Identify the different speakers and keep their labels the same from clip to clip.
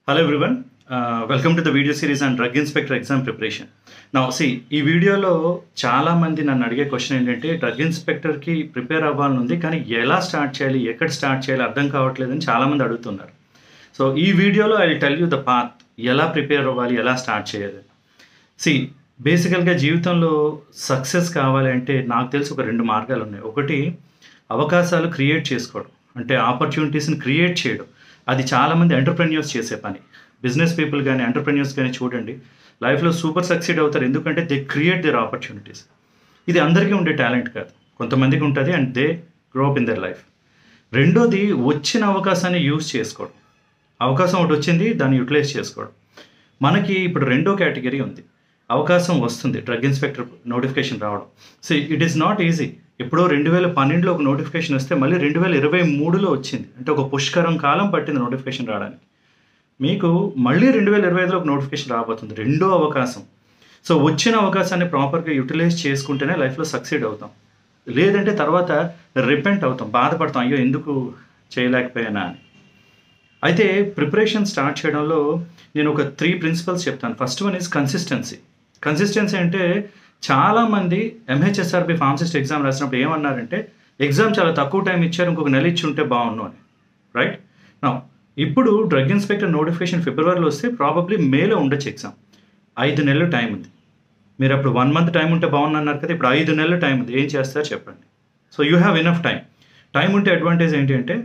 Speaker 1: Hello everyone, welcome to the video series on drug inspector exam preparation. Now see, ఈ వీడియోలో చాలా మంది నన్ను అడిగే క్వశ్చన్ ఏంటంటే డ్రగ్ ఇన్స్పెక్టర్కి ప్రిపేర్ అవ్వాలని ఉంది కానీ ఎలా స్టార్ట్ చేయాలి, ఎక్కడ స్టార్ట్ చేయాలి అర్థం కావట్లేదని చాలామంది అడుగుతున్నారు. సో ఈ వీడియోలో I will tell you the path, ఎలా ప్రిపేర్ అవ్వాలి, ఎలా స్టార్ట్ చేయాలి. సి బేసికల్గా జీవితంలో సక్సెస్ కావాలి అంటే నాకు తెలిసి ఒక రెండు మార్గాలు ఉన్నాయి. ఒకటి అవకాశాలు క్రియేట్ చేసుకోవడం, అంటే ఆపర్చునిటీస్ని క్రియేట్ చేయడం. అది చాలామంది ఎంటర్ప్రెన్యూర్స్ చేసే పని. బిజినెస్ పీపుల్ కానీ ఎంటర్ప్రెన్యూర్స్ కానీ చూడండి, లైఫ్లో సూపర్ సక్సీడ్ అవుతారు. ఎందుకంటే దే క్రియేట్ దేర్ ఆపర్చునిటీస్. ఇది అందరికీ ఉండే టాలెంట్ కాదు, కొంతమందికి ఉంటుంది and they grow up in their life. రెండోది వచ్చిన అవకాశాన్ని యూజ్ చేసుకోవడం. అవకాశం ఒకటి వచ్చింది, దాన్ని యూటిలైజ్ చేసుకోవడం. మనకి ఇప్పుడు రెండో కేటగిరీ ఉంది. అవకాశం వస్తుంది, డ్రగ్ ఇన్స్పెక్టర్ నోటిఫికేషన్ రావడం. So it is not easy. ఎప్పుడో 2012లో ఒక నోటిఫికేషన్ వస్తే మళ్ళీ 2023లో వచ్చింది. అంటే ఒక పుష్కరం కాలం పట్టింది నోటిఫికేషన్ రావడానికి. మీకు మళ్ళీ 2025లో ఒక నోటిఫికేషన్ రాబోతుంది, రెండో అవకాశం. సో వచ్చిన అవకాశాన్ని ప్రాపర్గా యూటిలైజ్ చేసుకుంటేనే లైఫ్లో సక్సీడ్ అవుతాం. లేదంటే తర్వాత రిపెంట్ అవుతాం, బాధపడతాం, అయ్యో ఎందుకు చేయలేకపోయానా అని. అయితే ప్రిపరేషన్ స్టార్ట్ చేయడంలో నేను ఒక 3 ప్రిన్సిపల్స్ చెప్తాను. First one is consistency. Consistency అంటే చాలామంది ఎంహెచ్ఎస్ఆర్బి ఫార్మసిస్ట్ ఎగ్జామ్ రాసినప్పుడు ఏమన్నారంటే ఎగ్జామ్ చాలా తక్కువ టైం ఇచ్చారు, ఇంకొక నెల ఇచ్చి ఉంటే బాగుండు అని. రైట్ నా ఇప్పుడు డ్రగ్ ఇన్స్పెక్టర్ నోటిఫికేషన్ ఫిబ్రవరిలో వస్తే ప్రాబబ్లీ మేలో ఉండొచ్చు ఎగ్జామ్. 5 నెలలు టైం ఉంది. మీరు అప్పుడు 1 మంత్ టైం ఉంటే బాగుందన్నారు కదా, ఇప్పుడు 5 నెలలు టైం ఉంది. ఏం చేస్తారు చెప్పండి. So you have enough time. Time ఉంటే అడ్వాంటేజ్ ఏంటి అంటే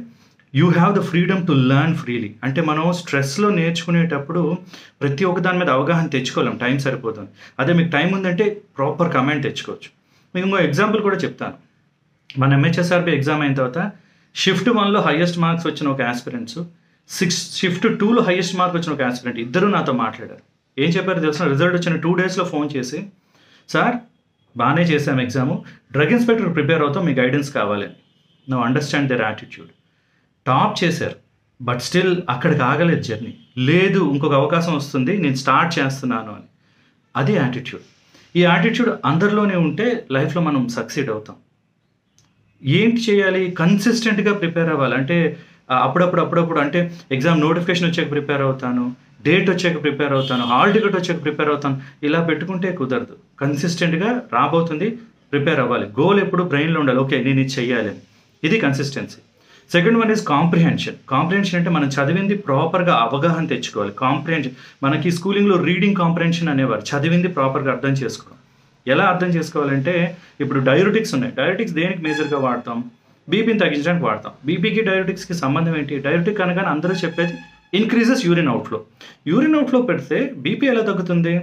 Speaker 1: you have the freedom to learn freely. అంటే మనం స్ట్రెస్లో నేర్చుకునేటప్పుడు ప్రతి ఒక్క దాని మీద అవగాహన తెచ్చుకోలేం, టైం సరిపోతుంది. అదే మీకు టైం ఉందంటే ప్రాపర్ కమెంట్ తెచ్చుకోవచ్చు. మీకు ఇంకో ఎగ్జాంపుల్ కూడా చెప్తాను. మన ఎంహెచ్ఎస్ఆర్బి ఎగ్జామ్ అయిన తర్వాత షిఫ్ట్ 1లో హైయెస్ట్ మార్క్స్ వచ్చిన ఒక ఆస్పిరెంట్స్, షిఫ్ట్ 2లో హైయెస్ట్ మార్క్ వచ్చిన ఒక ఆస్పిరెంట్, ఇద్దరు నాతో మాట్లాడారు. ఏం చెప్పారు తెలిసిన? రిజల్ట్ వచ్చిన 2 డేస్లో ఫోన్ చేసి, సార్ బాగానే చేసాం ఎగ్జాము, డ్రగ్ ఇన్స్పెక్టర్ ప్రిపేర్ అవుతాం, మీ గైడెన్స్ కావాలని. Now understand there attitude. Top చేశారు, బట్ స్టిల్ అక్కడికి ఆగలేదు జర్నీ. లేదు ఇంకొక అవకాశం వస్తుంది, నేను స్టార్ట్ చేస్తున్నాను అని. అది యాటిట్యూడ్. ఈ యాటిట్యూడ్ అందరిలోనే ఉంటే లైఫ్లో మనం సక్సీడ్ అవుతాం. ఏంటి చేయాలి? కన్సిస్టెంట్గా ప్రిపేర్ అవ్వాలి. అంటే అప్పుడప్పుడు అంటే ఎగ్జామ్ నోటిఫికేషన్ వచ్చాక ప్రిపేర్ అవుతాను, డేట్ వచ్చాక ప్రిపేర్ అవుతాను, హాల్ టికెట్ వచ్చాక ప్రిపేర్ అవుతాను, ఇలా పెట్టుకుంటే కుదరదు. కన్సిస్టెంట్గా రాబోతుంది, ప్రిపేర్ అవ్వాలి. గోల్ ఎప్పుడు బ్రెయిన్లో ఉండాలి, ఓకే నేను ఇది చెయ్యాలి. ఇది consistency. Second one is comprehension. Comprehension అంటే మనం చదివింది ప్రాపర్గా అవగాహన తెచ్చుకోవాలి. కాంప్రిహెన్షన్ మనకి స్కూలింగ్లో రీడింగ్ కాంప్రిహెన్షన్ అనేవారు, చదివింది ప్రాపర్గా అర్థం చేసుకోవాలి. ఎలా అర్థం చేసుకోవాలంటే ఇప్పుడు డయూరిటిక్స్ ఉన్నాయి. డయూరిటిక్స్ దేనికి మేజర్గా వాడతాం? బీపీని తగ్గించడానికి వాడతాం. బీపీకి డయూరిటిక్స్కి సంబంధం ఏంటి? డయూరిటిక్ అనగానే అందరూ చెప్పేది increases urine outflow. Urine outflow పెడితే బీపీ ఎలా తగ్గుతుంది?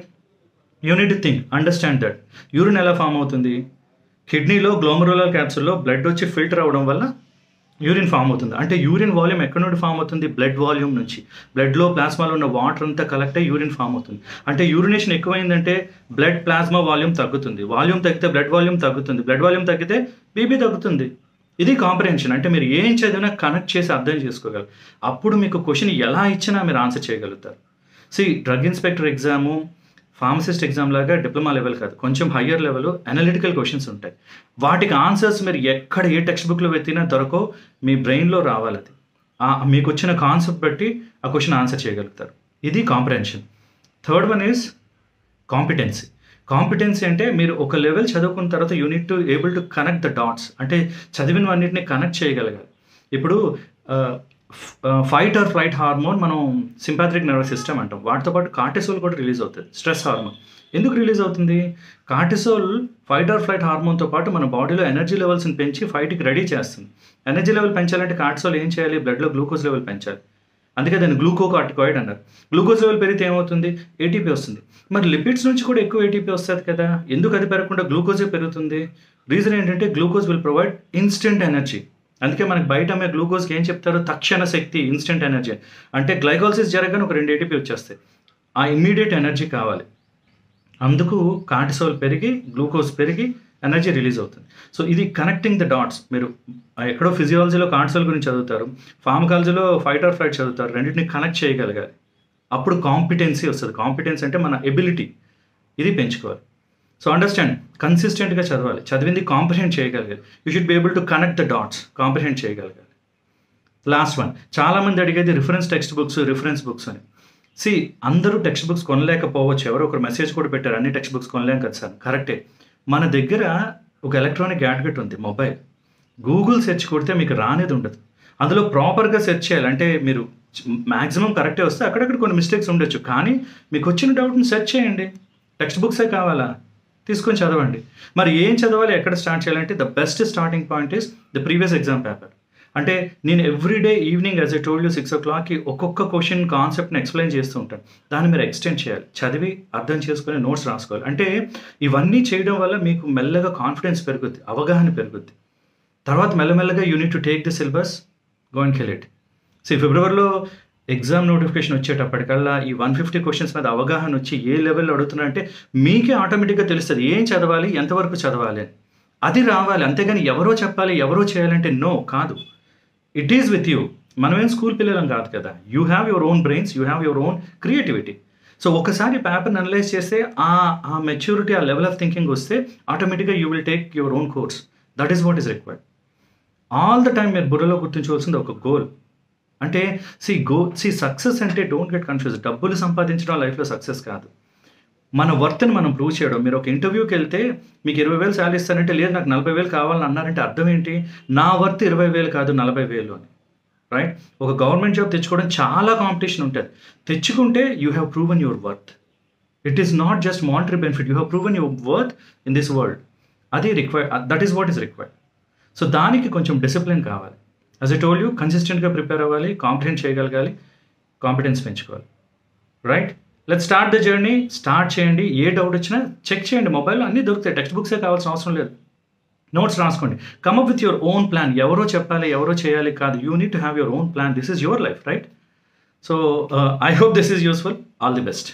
Speaker 1: You need to think, understand that. Urine ఎలా ఫామ్ అవుతుంది? కిడ్నీలో గ్లోమరులర్ క్యాప్సుల్లో బ్లడ్ వచ్చి ఫిల్టర్ అవ్వడం వల్ల యూరిన్ ఫామ్ అవుతుంది. అంటే యూరిన్ వాల్యూమ్ ఎక్కడి నుండి ఫామ్ అవుతుంది? బ్లడ్ వాల్యూమ్ నుంచి. బ్లడ్లో ప్లాస్మాలో ఉన్న వాటర్ అంతా కలెక్ట్ అయ్యి యూరిన్ ఫామ్ అవుతుంది. అంటే యూరినేషన్ ఎక్కువైందంటే బ్లడ్ ప్లాస్మా వాల్యూమ్ తగ్గుతుంది. వాల్యూమ్ తగ్గితే బ్లడ్ వాల్యూమ్ తగ్గుతుంది. బ్లడ్ వాల్యూమ్ తగ్గితే బీపీ తగ్గుతుంది. ఇది కాంప్రిహెన్షన్. అంటే మీరు ఏం చదివినా కనెక్ట్ చేసి అర్థం చేసుకోగలరు. అప్పుడు మీకు క్వశ్చన్ ఎలా ఇచ్చినా మీరు ఆన్సర్ చేయగలుగుతారు. C drug inspector exam pharmacist exam లాగా డిప్లొమా లెవెల్ కాదు, కొంచెం హయ్యర్ లెవెల్ అనలిటికల్ క్వశ్చన్స్ ఉంటాయి. వాటికి ఆన్సర్స్ మీరు ఎక్కడ ఏ టెక్స్ట్ బుక్లో వెతికినా దొరకో, మీ బ్రెయిన్లో రావాలి. అది మీకు వచ్చిన కాన్సెప్ట్ బట్టి ఆ క్వశ్చన్ ఆన్సర్ చేయగలుగుతారు. ఇది comprehension. Third one is competency. Competency అంటే మీరు ఒక లెవెల్ చదువుకున్న తర్వాత you need to able to connect the dots. అంటే చదివినవన్నిటిని కనెక్ట్ చేయగలగాలి. ఇప్పుడు ఫైట్ ఆర్ ఫ్లైట్ హార్మోన్ మనం సింపాథటిక్ నర్వస్ సిస్టమ్ అంటాం. వాటితో పాటు కార్టిసోల్ కూడా రిలీజ్ అవుతుంది, స్ట్రెస్ హార్మోన్. ఎందుకు రిలీజ్ అవుతుంది? కార్టిసోల్ ఫైట్ ఆర్ ఫ్లైట్ హార్మోన్తో పాటు మన బాడీలో ఎనర్జీ లెవెల్స్ని పెంచి ఫైట్కి రెడీ చేస్తుంది. ఎనర్జీ లెవెల్ పెంచాలంటే కార్టిసోల్ ఏం చేయాలి? బ్లడ్లో గ్లూకోజ్ లెవెల్ పెంచాలి. అందుకే దాన్ని గ్లూకోకార్టికాయిడ్ అన్నారు. గ్లూకోజ్ లెవెల్ పెరిగితే ఏమవుతుంది? ఏటీపీ వస్తుంది. మరి లిపిడ్స్ నుంచి కూడా ఎక్కువ ఏటీపీ వస్తుంది కదా, ఎందుకు అది పెరగకుండా గ్లూకోజే పెరుగుతుంది? రీజన్ ఏంటంటే glucose will provide instant energy. అందుకే మనకి బయట అమ్మే గ్లూకోజ్కి ఏం చెప్తారు? తక్షణ శక్తి, ఇన్స్టెంట్ ఎనర్జీ. అంటే గ్లైకోలిసిస్ జరగగానే ఒక 2 ఏటీపీ వచ్చేస్తాయి. ఆ ఇమ్మీడియట్ ఎనర్జీ కావాలి. అందుకు కార్టిసోల్ పెరిగి గ్లూకోజ్ పెరిగి ఎనర్జీ రిలీజ్ అవుతుంది. సో ఇది కనెక్టింగ్ ద డాట్స్. మీరు ఎక్కడో ఫిజియాలజీలో కార్టిసోల్ గురించి చదువుతారు, ఫార్మకాలజీలో ఫైట్ ఆర్ ఫ్లైట్ చదువుతారు. రెండింటిని కనెక్ట్ చేయగలగాలి. అప్పుడు కాంపిటెన్సీ వస్తుంది. కాంపిటెన్సీ అంటే మన ఎబిలిటీ, ఇది పెంచుకోవాలి. సో అండర్స్టాండ్, కన్సిస్టెంట్గా చదవాలి. చదివింది కాంప్రిహెండ్ చేయగలగాలి. You should be able to connect the dots, comprehend చేయగలగాలి. లాస్ట్ వన్, చాలామంది అడిగేది reference text books, reference books అని. అందరూ టెక్స్ట్ బుక్స్ కొనలేకపోవచ్చు. ఎవరో ఒకరు మెసేజ్ కూడా పెట్టారు, అన్ని టెక్స్ట్ బుక్స్ కొనలేం కదా సార్. కరెక్టే. మన దగ్గర ఒక ఎలక్ట్రానిక్ గ్యాడ్జెట్ ఉంది, మొబైల్. గూగుల్ సెర్చ్ కొడితే మీకు రానేది ఉండదు. అందులో ప్రాపర్గా సెర్చ్ చేయాలి. అంటే మీరు మ్యాక్సిమం కరెక్టే వస్తే అక్కడక్కడ కొన్ని మిస్టేక్స్ ఉండొచ్చు, కానీ మీకు వచ్చిన డౌట్ని సెర్చ్ చేయండి. టెక్స్ట్ బుక్సే కావాలా, తీసుకొని చదవండి. మరి ఏం చదవాలి, ఎక్కడ స్టార్ట్ చేయాలంటే the best starting point is the previous exam paper. అంటే నేను everyday evening as I told you 6 o'clockకి ఒక్కొక్క క్వశ్చన్ కాన్సెప్ట్ని ఎక్స్ప్లెయిన్ చేస్తూ ఉంటాను. దాన్ని మీరు ఎక్స్టెండ్ చేయాలి, చదివి అర్థం చేసుకుని నోట్స్ రాసుకోవాలి. అంటే ఇవన్నీ చేయడం వల్ల మీకు మెల్లగా కాన్ఫిడెన్స్ పెరుగుద్ది, అవగాహన పెరుగుద్ది. తర్వాత మెల్లమెల్లగా you need to take the syllabus, go and kill it. ఫిబ్రవరిలో ఎగ్జామ్ నోటిఫికేషన్ వచ్చేటప్పటికల్లా ఈ 150 క్వశ్చన్స్ మీద అవగాహన వచ్చి ఏ లెవెల్లో అడుగుతున్నా అంటే మీకే ఆటోమేటిక్గా తెలుస్తుంది ఏం చదవాలి, ఎంతవరకు చదవాలి అని. అది రావాలి. అంతేగాని ఎవరో చెప్పాలి, ఎవరో చేయాలంటే నో, కాదు. It is with you. మనమేం స్కూల్ పిల్లలం కాదు కదా. You have your own brains, you have your own creativity. So ఒకసారి పేపర్ని అనలైజ్ చేస్తే ఆ మెచ్యూరిటీ, ఆ లెవెల్ ఆఫ్ థింకింగ్ వస్తే ఆటోమేటిక్గా you will take your own course. That is what is required. All the time మీరు బుర్రలో గుర్తుంచవలసింది ఒక గోల్. అంటే సక్సెస్ అంటే డోంట్ గెట్ కన్ఫ్యూజ్. డబ్బులు సంపాదించడం లైఫ్లో సక్సెస్ కాదు. మన వర్త్ని మనం ప్రూవ్ చేయడం. మీరు ఒక ఇంటర్వ్యూకి వెళ్తే మీకు 20,000 శాలరీ ఇస్తారంటే, లేదు నాకు 40,000 కావాలని అన్నారంటే అర్థం ఏంటి, నా వర్త్ 20,000 కాదు 40,000 అని. రైట్? ఒక గవర్నమెంట్ జాబ్ తెచ్చుకోవడం చాలా కాంపిటీషన్ ఉంటుంది. తెచ్చుకుంటే you have proven your worth. It is not just monetary benefit, you have proven your worth in this world. అది required, that is what is required. So దానికి కొంచెం డిసిప్లిన్ కావాలి. As I told you, కన్సిస్టెంట్గా prepare అవ్వాలి, competent చేయగలగాలి, competence పెంచుకోవాలి. Right? Let's start the journey. Start చేయండి. ఏ డౌట్ వచ్చినా చెక్ చేయండి, మొబైల్లో అన్నీ దొరుకుతాయి. టెక్స్ట్ బుక్సే కావాల్సిన అవసరం లేదు. నోట్స్ రాసుకోండి. Come up with your own plan. ఎవరో చెప్పాలి, ఎవరో చేయాలి కాదు. You need to have your own plan. This is your life, right? So I hope this is useful. All the best.